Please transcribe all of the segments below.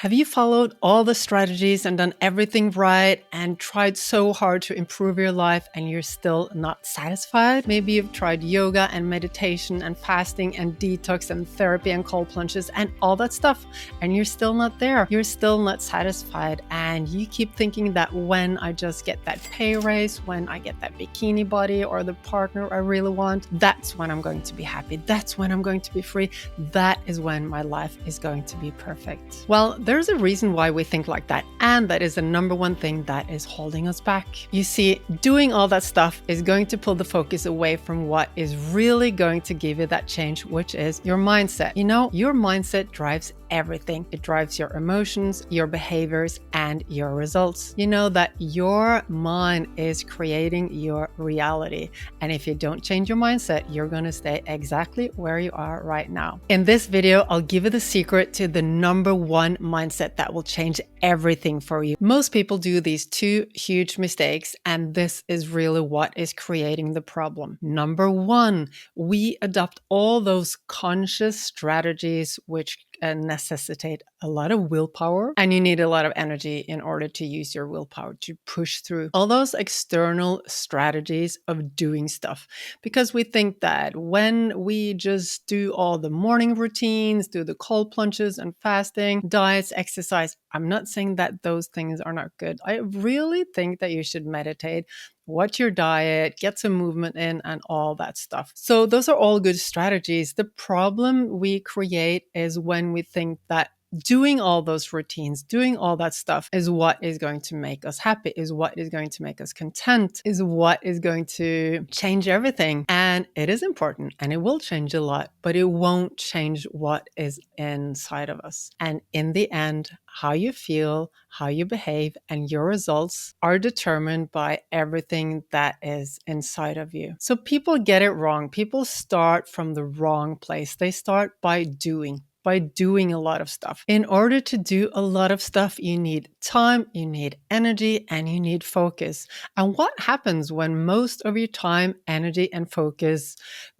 Have you followed all the strategies and done everything right and tried so hard to improve your life and you're still not satisfied? Maybe you've tried yoga and meditation and fasting and detox and therapy and cold plunges and all that stuff, and you're still not there. You're still not satisfied, and you keep thinking that when I just get that pay raise, when I get that bikini body or the partner I really want, that's when I'm going to be happy. That's when I'm going to be free. That is when my life is going to be perfect. Well, there's a reason why we think like that, and that is the number one thing that is holding us back. You see, doing all that stuff is going to pull the focus away from what is really going to give you that change, which is your mindset. You know, your mindset drives everything. It drives your emotions, your behaviors, and your results. You know that your mind is creating your reality. And if you don't change your mindset, you're going to stay exactly where you are right now. In this video, I'll give you the secret to the number one mindset that will change everything for you. Most people do these two huge mistakes, and this is really what is creating the problem. Number one, we adopt all those conscious strategies which necessitate a lot of willpower, and you need a lot of energy in order to use your willpower to push through all those external strategies of doing stuff, because we think that when we just do all the morning routines, do the cold plunges and fasting, diets, exercise, I'm not saying that those things are not good. I really think that you should meditate, watch your diet, get some movement in, and all that stuff. So those are all good strategies. The problem we create is when we think that doing all those routines, doing all that stuff is what is going to make us happy, is what is going to make us content, is what is going to change everything. And it is important and it will change a lot, but it won't change what is inside of us. And in the end, how you feel, how you behave, and your results are determined by everything that is inside of you. So people get it wrong. People start from the wrong place. They start by doing a lot of stuff. In order to do a lot of stuff, you need time, you need energy, and you need focus. And what happens when most of your time, energy, and focus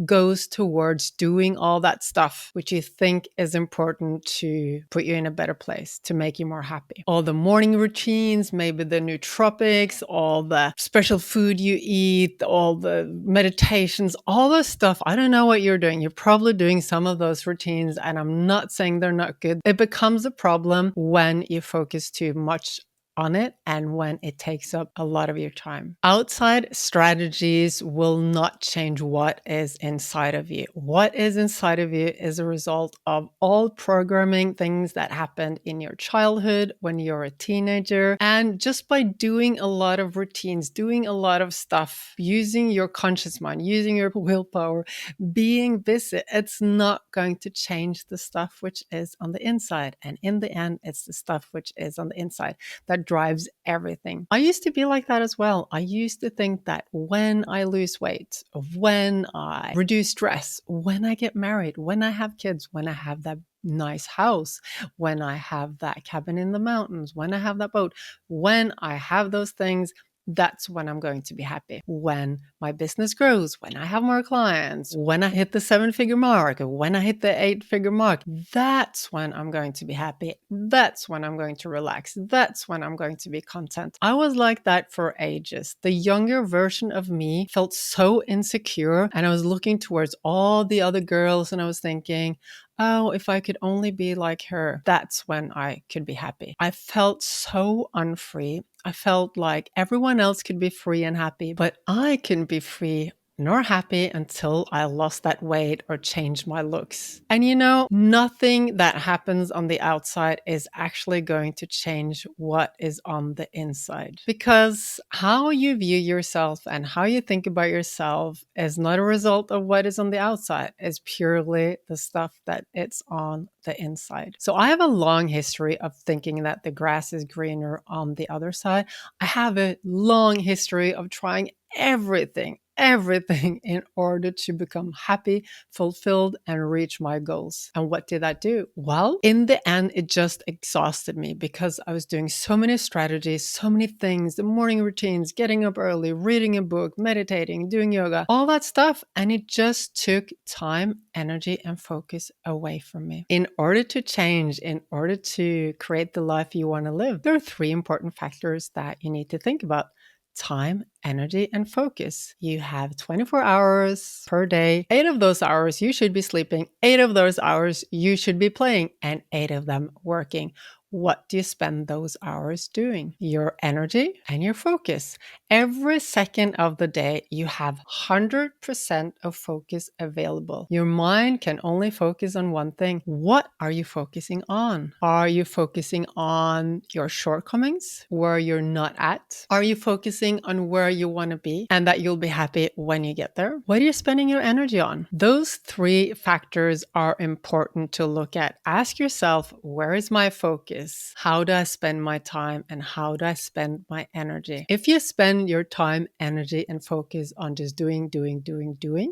goes towards doing all that stuff, which you think is important to put you in a better place, to make you more happy? All the morning routines, maybe the nootropics, all the special food you eat, all the meditations, all this stuff. I don't know what you're doing. You're probably doing some of those routines, and I'm not saying they're not good. It becomes a problem when you focus too much on it and when it takes up a lot of your time. Outside strategies will not change what is inside of you. What is inside of you is a result of all programming, things that happened in your childhood when you're a teenager. And just by doing a lot of routines, doing a lot of stuff, using your conscious mind, using your willpower, being busy, it's not going to change the stuff which is on the inside. And in the end, it's the stuff which is on the inside that drives everything. I used to be like that as well. I used to think that when I lose weight, when I reduce stress, when I get married, when I have kids, when I have that nice house, when I have that cabin in the mountains, when I have that boat, when I have those things, that's when I'm going to be happy. When my business grows, when I have more clients, when I hit the 7-figure mark, when I hit the 8-figure mark, that's when I'm going to be happy. That's when I'm going to relax. That's when I'm going to be content. I was like that for ages. The younger version of me felt so insecure, and I was looking towards all the other girls and I was thinking, oh, if I could only be like her, that's when I could be happy. I felt so unfree. I felt like everyone else could be free and happy, but I couldn't be free nor happy until I lost that weight or changed my looks. And you know, nothing that happens on the outside is actually going to change what is on the inside. Because how you view yourself and how you think about yourself is not a result of what is on the outside. It's purely the stuff that it's on the inside. So I have a long history of thinking that the grass is greener on the other side. I have a long history of trying everything everything in order to become happy, fulfilled, and reach my goals. And what did that do? Well, in the end, it just exhausted me because I was doing so many strategies, so many things, the morning routines, getting up early, reading a book, meditating, doing yoga, all that stuff. And it just took time, energy, and focus away from me. In order to change, in order to create the life you want to live, there are three important factors that you need to think about: time, energy, and focus. You have 24 hours per day. 8 of those hours you should be sleeping, 8 of those hours you should be playing, and 8 of them working. What do you spend those hours doing? Your energy and your focus. Every second of the day, you have 100% of focus available. Your mind can only focus on one thing. What are you focusing on? Are you focusing on your shortcomings, where you're not at? Are you focusing on where you want to be and that you'll be happy when you get there? What are you spending your energy on? Those three factors are important to look at. Ask yourself, where is my focus? How do I spend my time, and how do I spend my energy? If you spend your time, energy, and focus on just doing,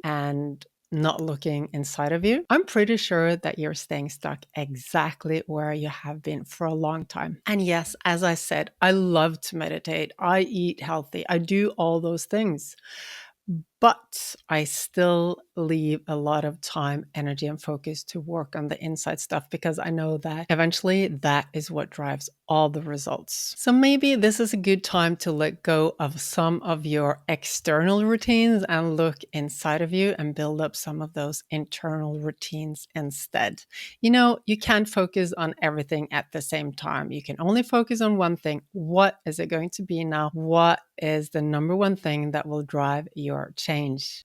and not looking inside of you, I'm pretty sure that you're staying stuck exactly where you have been for a long time. And yes, as I said, I love to meditate. I eat healthy. I do all those things. But I still leave a lot of time, energy, and focus to work on the inside stuff because I know that eventually that is what drives all the results. So maybe this is a good time to let go of some of your external routines and look inside of you and build up some of those internal routines instead. You know, you can't focus on everything at the same time. You can only focus on one thing. What is it going to be now? What is the number one thing that will drive your change?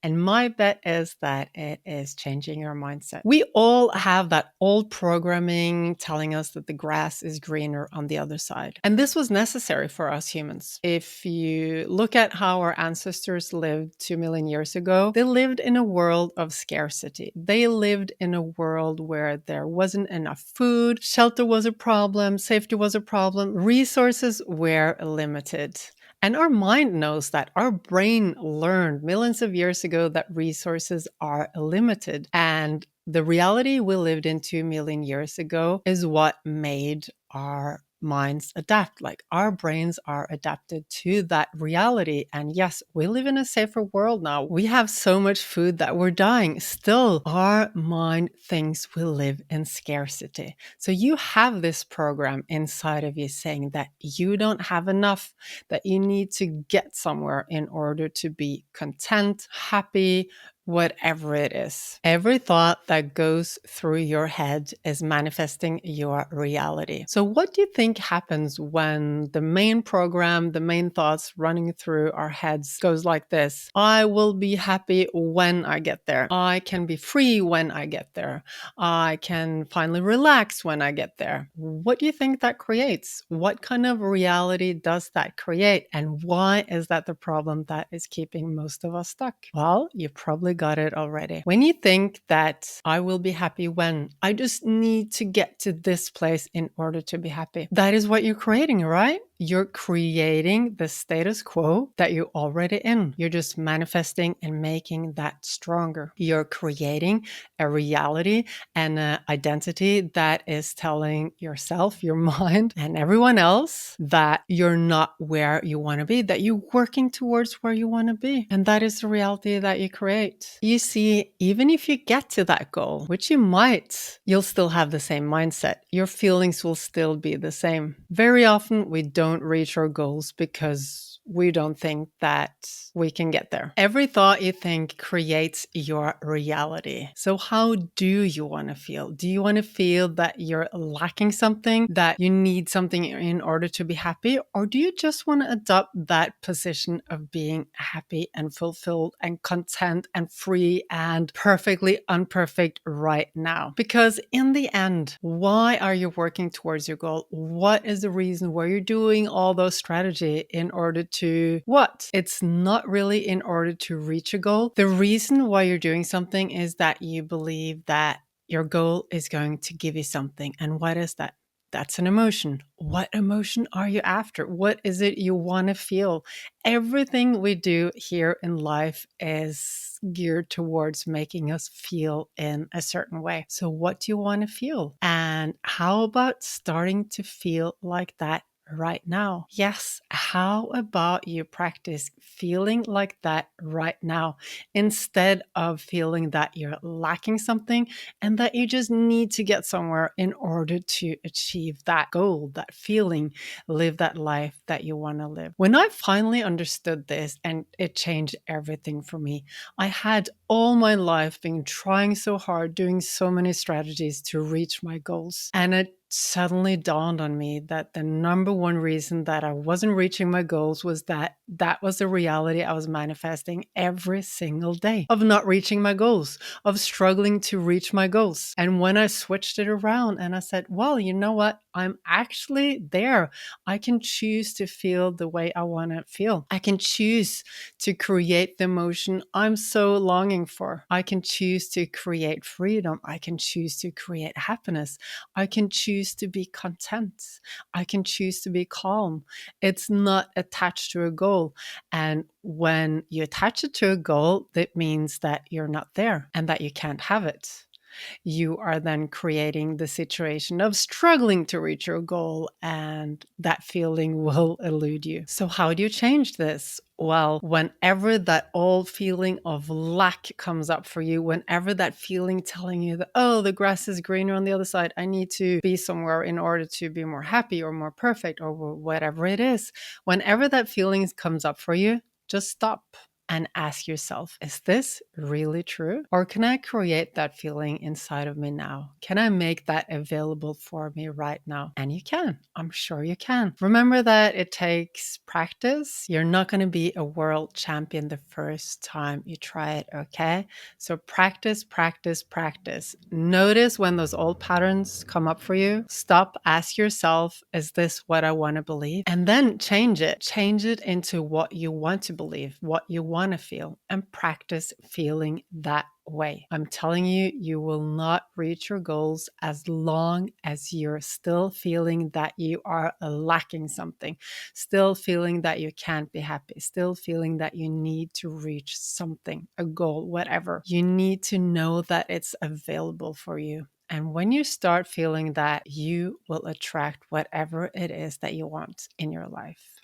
And my bet is that it is changing your mindset. We all have that old programming telling us that the grass is greener on the other side. And this was necessary for us humans. If you look at how our ancestors lived 2 million years ago, they lived in a world of scarcity. They lived in a world where there wasn't enough food, shelter was a problem, safety was a problem, resources were limited. And our mind knows that. Our brain learned millions of years ago that resources are limited. And the reality we lived in 2 million years ago is what made our minds adapt. Like, our brains are adapted to that reality. And yes, we live in a safer world now. We have so much food that we're dying. Still, our mind thinks we live in scarcity. So you have this program inside of you saying that you don't have enough, that you need to get somewhere in order to be content, happy, whatever it is. Every thought that goes through your head is manifesting your reality. So what do you think happens when the main program, the main thoughts running through our heads goes like this? I will be happy when I get there. I can be free when I get there. I can finally relax when I get there. What do you think that creates? What kind of reality does that create? And why is that the problem that is keeping most of us stuck? Well, you probably got it already. When you think that I will be happy when, I just need to get to this place in order to be happy, that is what you're creating, right? You're creating the status quo that you're already in. You're just manifesting and making that stronger. You're creating a reality and an identity that is telling yourself, your mind, and everyone else that you're not where you want to be, that you're working towards where you want to be. And that is the reality that you create. You see, even if you get to that goal, which you might, you'll still have the same mindset. Your feelings will still be the same. Very often, we don't reach our goals because we don't think that we can get there. Every thought you think creates your reality. So how do you want to feel? Do you want to feel that you're lacking something, that you need something in order to be happy? Or do you just want to adopt that position of being happy and fulfilled and content and free and perfectly unperfect right now? Because in the end, why are you working towards your goal? What is the reason why you're doing all those strategies in order to what? It's not really in order to reach a goal. The reason why you're doing something is that you believe that your goal is going to give you something. And what is that? That's an emotion. What emotion are you after? What is it you want to feel? Everything we do here in life is geared towards making us feel in a certain way. So, what do you want to feel? And how about starting to feel like that right now? Yes, how about you practice feeling like that right now instead of feeling that you're lacking something and that you just need to get somewhere in order to achieve that goal, that feeling, live that life that you want to live. When I finally understood this, and it changed everything for me, I had all my life been trying so hard, doing so many strategies to reach my goals. And it suddenly dawned on me that the number one reason that I wasn't reaching my goals was that was the reality I was manifesting every single day of not reaching my goals, of struggling to reach my goals. And when I switched it around and I said, well, you know what? I'm actually there. I can choose to feel the way I want to feel. I can choose to create the emotion I'm so longing for. I can choose to create freedom. I can choose to create happiness. I can choose to be content. I can choose to be calm. It's not attached to a goal. And when you attach it to a goal, that means that you're not there and that you can't have it. You are then creating the situation of struggling to reach your goal, and that feeling will elude you. So, how do you change this? Well, whenever that old feeling of lack comes up for you, whenever that feeling telling you that, oh, the grass is greener on the other side, I need to be somewhere in order to be more happy or more perfect or whatever it is, whenever that feeling comes up for you, just stop and ask yourself, is this really true? Or can I create that feeling inside of me now? Can I make that available for me right now? And you can. I'm sure you can. Remember that it takes practice. You're not going to be a world champion the first time you try it, okay? So practice, practice, practice. Notice when those old patterns come up for you. Stop, ask yourself, is this what I want to believe? And then change it. Change it into what you want to believe, what you want to feel, and practice feeling that way. I'm telling you, you will not reach your goals as long as you're still feeling that you are lacking something, still feeling that you can't be happy, still feeling that you need to reach something, a goal, whatever. You need to know that it's available for you. And when you start feeling that, you will attract whatever it is that you want in your life.